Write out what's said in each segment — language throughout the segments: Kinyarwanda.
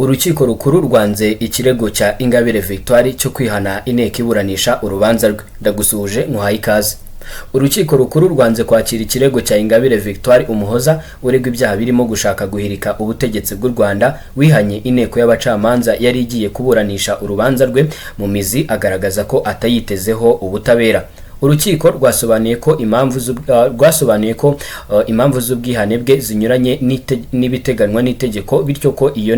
Urukiko rukuru rwanze ikirego cya Ingabire Victoire cyo kwihana inteko iburanisha urubanza rwe. Ndagusuhuje nkuhaye ikaze. Urukiko rukuru rwanze kwakira ikirego cya Ingabire Victoire Umuhoza uregwa ibyaha birimo gushaka guhirika ubutegetsi bw'u Rwanda wihanye inteko y'abacamanza yari igiye kuburanisha urubanza rwe mu mizi, agaragaza ko atayitezeho ubutabera. Urukiko rwasobanuye ko impamvu z'ubwihane bwe zinyuranye n'ibiteganwa n'itegeko, bityo ko iyo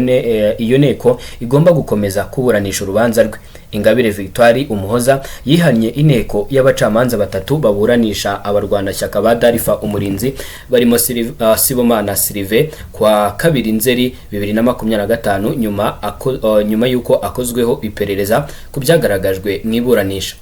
nteko igomba gukomeza kuburanisha urubanza rwe. Ingabire Victoire Umuhoza yihanye inteko y'abacamanza batatu baburanisha abarwanashyaka ba Darifa Umurinzi barimo Sibomana Sylvain kwa 2 Nzeri 2025 nyuma yuko akozweho iperereza ku byagaragajwe mu iburanisha.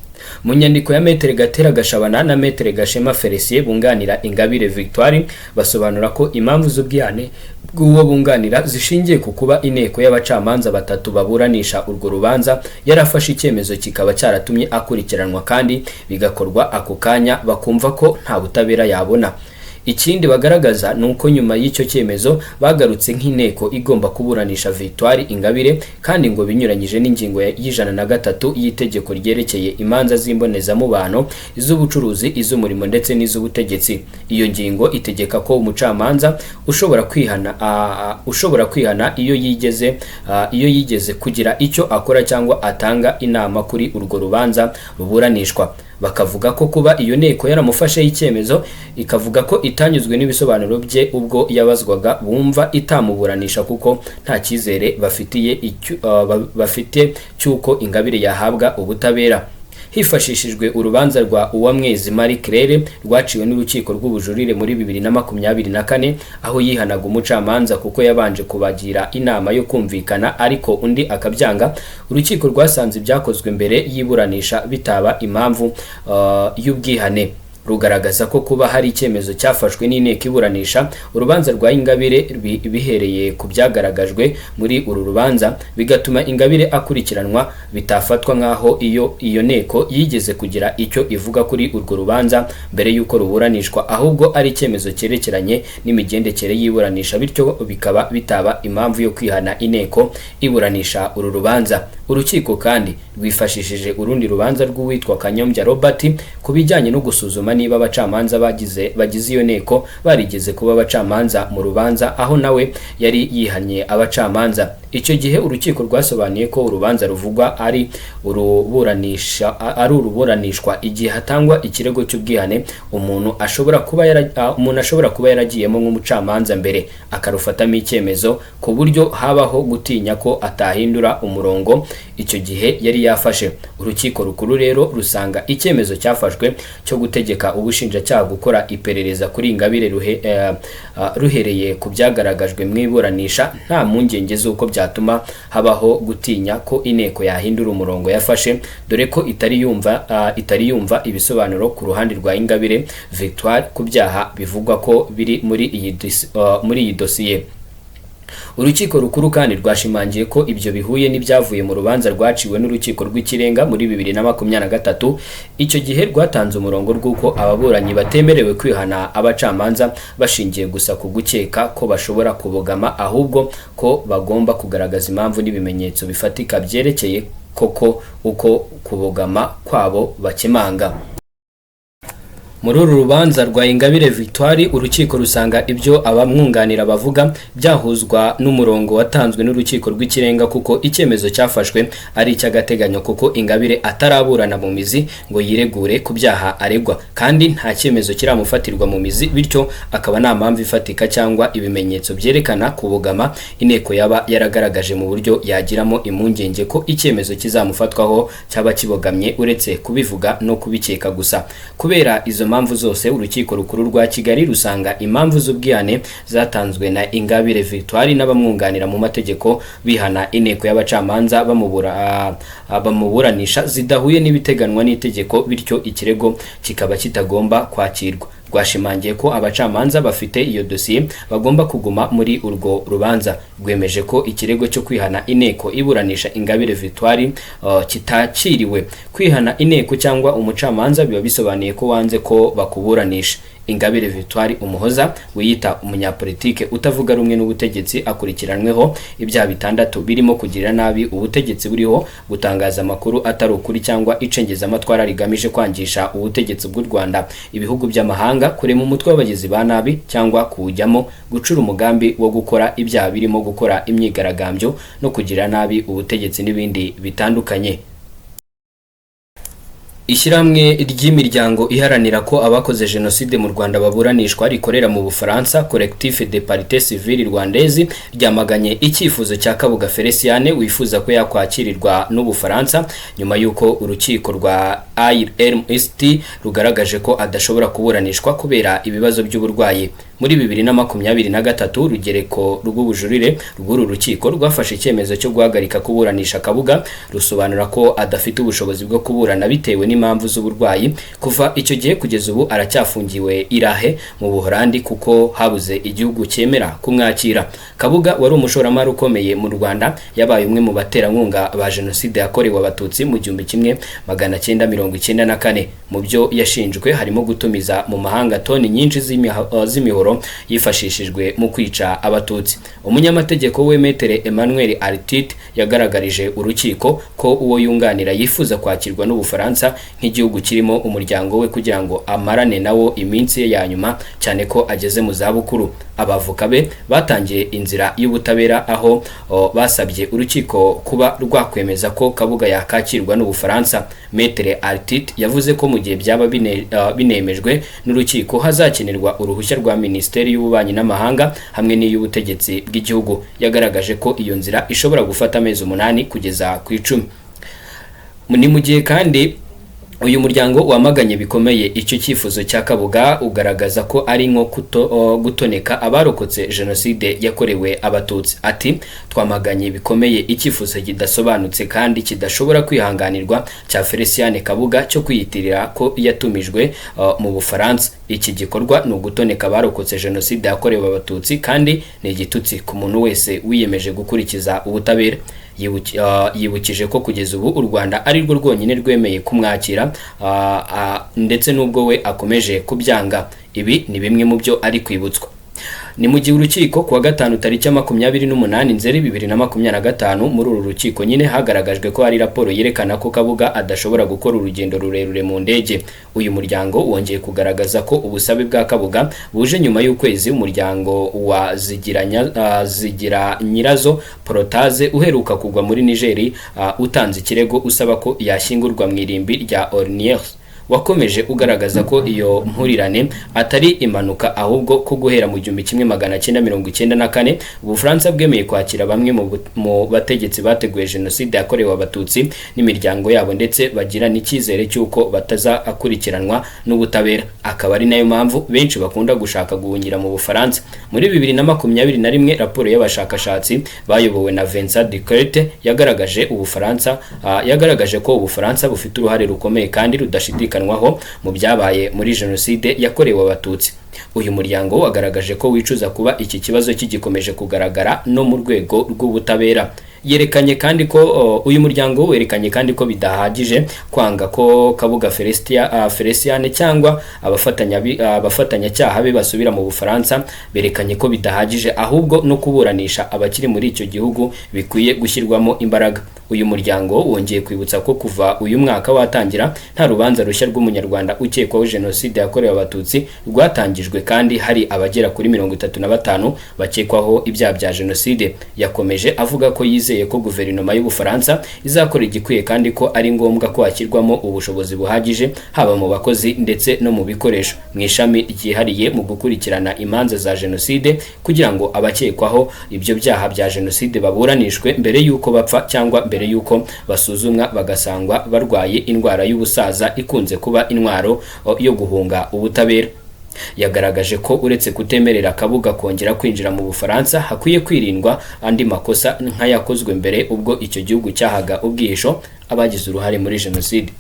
Mu nyandiko ya Metere Gatera Gashabana na Metere Gashema Felicien bunganira Ingabire Victoire basobanura ko impamvu z'ubwihane bw'uwo bunganira zishingiye ku kuba inteko y'abacamanza batatu baburanisha urwo rubanza yarafashe icyemezo kikaba cyaratumye akurikiranwa kandi bigakorwa ako kanya bakumva ko nta butabera yabona. Ikindi bagaragaza nuko nyuma y'icyo cyemezo bagarutse nk'inteko igomba kuburanisha Victoire Ingabire kandi ngo binyuranyije n'ingingo y'103 y'itegeko ryerekeye imanza z'imbonezamubano, iz'ubucuruzi, iz'umurimo ndetse n'iz'ubutegetsi. Iyo ngingo itegeka ko umucamanza ushobora kwihana iyo yigeze kugira icyo akora cyangwa atanga inama kuri urwo rubanza ruburanishwa. Bakavuga ko kuba iyo nteko yaramufashe icyemezo ikavuga ko itanyuzwe n'ibisobanuro bye ubwo yabazwaga bumva itamuburanisha kuko nta cyizere bafite cyuko Ingabire yahabwa ubutabera. Hifashishijwe urubanza rwa Uwamwezi Marie Claire rwaciwe n'urukiko rw'ubujurire muri 2024 aho yihanaga umucamanza kuko yabanje kubagira inama yo kumvikana ariko undi akabyanga. Urukiko rwasanze ibyakozwe mbere y'iburanisha bitaba impamvu y'ubwihane, rugaragaza ko kuba hari icyemezo cyafashwe n'inteko iburanisha urubanza rwa Ingabire bihereye ku byagaragajwe muri uru rubanza bigatuma Ingabire akurikiranwa bitafatwa nkaho iyo nteko yigeze kugira icyo ivuga kuri urwo rubanza mbere y'uko ruburanishwa, ahubwo ari icyemezo cyerekeranye n'imigendekere y'iburanisha, bityo bikaba bitaba impamvu yo kwihana inteko iburanisha uru rubanza. Urukiko kandi rwifashishije urundi rubanza rw'uwitwa Kanyombya Robert ku bijyanye no gusuzuma niba abacamanza bagize iyo nteko barigeze kuba abacamanza mu rubanza aho nawe yari yihanye abacamanza. Icyo gihe urukiko rwasobanuye ko urubanza ruvugwa ari uruburanishwa igihe hatangwa ikirego cy'ubwihane umuntu ashobora kuba yaragiyemo nk'umucamanza mbere akarufatamo icyemezo ku buryo habaho gutinya ko atahindura umurongo icyo gihe yari yafashe. Urukiko rukuru rero rusanga icyemezo cyafashwe cyo gutegeka ubushinjacyaha gukora iperereza kuri Ingabire ruhereye ku byagaragajwe mu iburanisha nta mpungenge z'uko byatuma habaho gutinya ko inteko yahindura umurongo yafashe, dore ko itari yumva ibisobanuro ku ruhande rwa Ingabire Victoire ku byaha bivugwa ko biri muri iyi dosiye. Urukiko rukuru kandi rwashimangiye ko ibyo bihuye n'ibyavuye mu rubanza rwaciwe n'urukiko rw'ikirenga muri 2023. Icyo gihe rwatanze umurongo rw'uko ababuranyi batemerewe kwihana abacamanza bashingiye gusa ku gukeka ko bashobora kubogama, ahubwo ko bagomba kugaragaza impamvu n'ibimenyetso bifatika byerekeye koko uko kubogama kwabo bakemanga. Muri uru rubanza rwa Ingabire Victoire urukiko rusanga ibyo abamwunganira bavuga byahuzwa n'umurongo watanzwe n'urukiko rw'ikirenga kuko icyemezo cyafashwe ari icy'agateganyo kuko Ingabire ataraburana mu mizi ngo yiregure ku byaha aregwa kandi nta cyemezo kiramufatirwa mu mizi, bityo akaba nta mpamvu ifatika cyangwa ibimenyetso byerekana kubogama inteko yaba yaragaragaje mu buryo yagiramo impungenge ko icyemezo kizamufatwaho cyaba kibogamye uretse kubivuga no kubikeka gusa. Kubera izo impamvu zose urukiko rukuru rwa Kigali rusanga impamvu z'ubwihane zatanzwe na Ingabire Victoire n'abamwunganira mu mategeko bihana inteko y'abacamanza bamuburanisha zidahuye n'ibiteganwa n'itegeko, bityo ikirego kikaba kitagomba kwakirwa. Rwashimangiye ko abacamanza bafite iyo dosiye bagomba kuguma muri urwo rubanza. Rwemeje ko ikirego cyo kwihana inteko iburanisha Ingabire Victoire kitakiriwe. Kwihana inteko cyangwa umucamanza biba bisobanuye ko wanze ko bakuburanisha. Ingabire Victoire Umuhoza wiyita umunyapolitike utavuga rumwe n'ubutegetsi akurikiranweho ibyaha bitandatu birimo kugirira nabi ubutegetsi buriho, gutangaza amakuru atari ukuri cyangwa icengeza amatwara rigamije kwangisha ubutegetsi bw'u Rwanda ibihugu by'amahanga, kurema umutwe w'abagizi ba nabi cyangwa kuwujyamo, gucura umugambi wo gukora ibyaha birimo gukora imyigaragambyo no kugirira nabi ubutegetsi n'ibindi bitandukanye. Ishyirahamwe ry'imiryango iharanira ko abakoze jenoside mu Rwanda baburanishwa rikorera mu Bufaransa, Collectif des Parties Civiles Rwandaises, ryamaganye icyifuzo cya Kabuga Feliciane wifuza ko yakwakirirwa n'Ubufaransa nyuma y'uko urukiko rwa IRMST rugaragaje ko adashobora kuburanishwa kubera ibibazo by'uburwayi. Muri 2023 rugereko rw'ubujurire rw'uru rukiko rwafashe icyemezo cyo guhagarika kuburanisha Kabuga, rusobanura ko adafite ubushobozi bwo kuburana bitewe n'impamvu z'uburwayi. Kuva icyo gihe kugeza ubu aracyafungiwe Irahe mu Buholandi kuko habuze igihugu cyemera kumwakira. Kabuga wari umushoramari ukomeye mu Rwanda, yabaye umwe mu baterankunga ba jenoside yakorewe abatutsi mu 1994. Mu byo yashinjwe harimo gutumiza mu mahanga toni nyinshi z'imihoro yifashishijwe mu kwica abatutsi. Umunyamategeko we Metere Emmanuel Artite yagaragarije urukiko ko uwo yunganira yifuza kwakirwa n'Ubufaransa nk'igihugu kirimo umuryango we kugira ngo amarane nawo iminsi ye ya nyuma, cyane ko ageze mu zabukuru. Abavoka be batangiye inzira y'ubutabera aho basabye urukiko kuba rwakwemeza ko Kabuga yakakirwa n'Ubufaransa. Metere Artite yavuze ko mu gihe byaba binemejwe n'urukiko hazakenerwa uruhushya rwa Minisiteri y'Ububanyi n'Amahanga hamwe n'iy'ubutegetsi bw'igihugu. Yagaragaje ko iyo nzira ishobora gufata amezi 8 kugeza ku 10. Ni mu gihe kandi uyu muryango wamaganye bikomeye icyo cyifuzo cya Kabuga, ugaragaza ko ari nko gutoneka abarokotse jenoside yakorewe abatutsi. Ati twamaganye bikomeye icyifuzo kidasobanutse kandi kidashobora kwihanganirwa cya Feliciane Kabuga cyo kwiyitirira ko yatumijwe mu Bufaransa. Iki gikorwa ni ugutoneka abarokotse jenoside yakorewe abatutsi kandi ni igitutsi ku muntu wese wiyemeje gukurikiza ubutabera. Yibukije ko kugeza ubu u Rwanda ari rwo rwonyine rwemeye kumwakira ndetse n'ubwo we akomeje kubyanga. Ibi ni bimwe mu byo ari kwibutswa. Ni mu gihe urukiko kuwa gatanu tariki 28 Nzeri 2025 muri uru rukiko nyine hagaragajwe ko hari raporo yerekana ko Kabuga adashobora gukora urugendo rurerure mu ndege. Uyu muryango wongeye kugaragaza ko ubusabe bwa Kabuga buje nyuma y'ukwezi umuryango wa Zigira Nyirazo Protaze uheruka kugwa muri Niger utanze ikirego usaba ko yashyingurwa mu irimbi rya Ornières. Wakomeje ugaragaza ko iyo mpurirane atari impanuka ahubwo ko guhera mu 1994 Ubufaransa bwemeye kwakira bamwe mu bategetsi bateguye jenoside yakorewe abatutsi n'imiryango yabo ndetse bagira n'icyizere cy'uko bataza akurikiranwa n'ubutabera. Akaba ari nayo mpamvu benshi bakunda gushaka guhungira mu Bufaransa. Muri 2021 raporo y'abashakashatsi bayobowe na Vincent Ducret yagaragaje ko Ubufaransa bufite uruhare rukomeye kandi rudashidikanywaho mu byabaye muri jenoside yakorewe abatutsi. Uyu muryango wagaragaje ko wicuza kuba iki kibazo kigikomeje kugaragara no mu rwego rw'ubutabera. Yerekanye kandi ko uyu muryango werekanye kandi ko bidahagije kwanga ko Kabuga Feliciane cyangwa abafatanyacyaha be basubira mu Bufaransa. Berekanye ko bidahagije ahubwo no kuburanisha abakiri muri icyo gihugu bikwiye gushyirwamo imbaraga. Uyu muryango wongeye kwibutsa ko kuva uyu mwaka watangira nta rubanza rushya rw'umunyarwanda ukekwaho jenoside yakorewe abatutsi rwatangijwe kandi hari abagera kuri 35 bakekwaho ibyaha bya jenoside. Yakomeje avuga ko yizeye ko guverinoma y'Ubufaransa izakora igikwiye kandi ko ari ngombwa ko hakirwamo ubushobozi buhagije haba mu bakozi ndetse no mu bikoresho mu ishami ryihariye mu gukurikirana imanza za jenoside kugira ngo abakekwaho ibyo byaha bya jenoside baburanishwe mbere y'uko bapfa cyangwa mbere y'uko basuzumwa bagasangwa barwaye indwara y'ubusaza ikunze kuba intwaro yo guhunga ubutabera. Yagaragaje ko uretse kutemerera Kabuga kongera kwinjira mu Bufaransa hakwiye kwirindwa andi makosa nk'ayakozwe mbere ubwo icyo gihugu cyahaga ubwihisho abagize uruhare muri jenoside.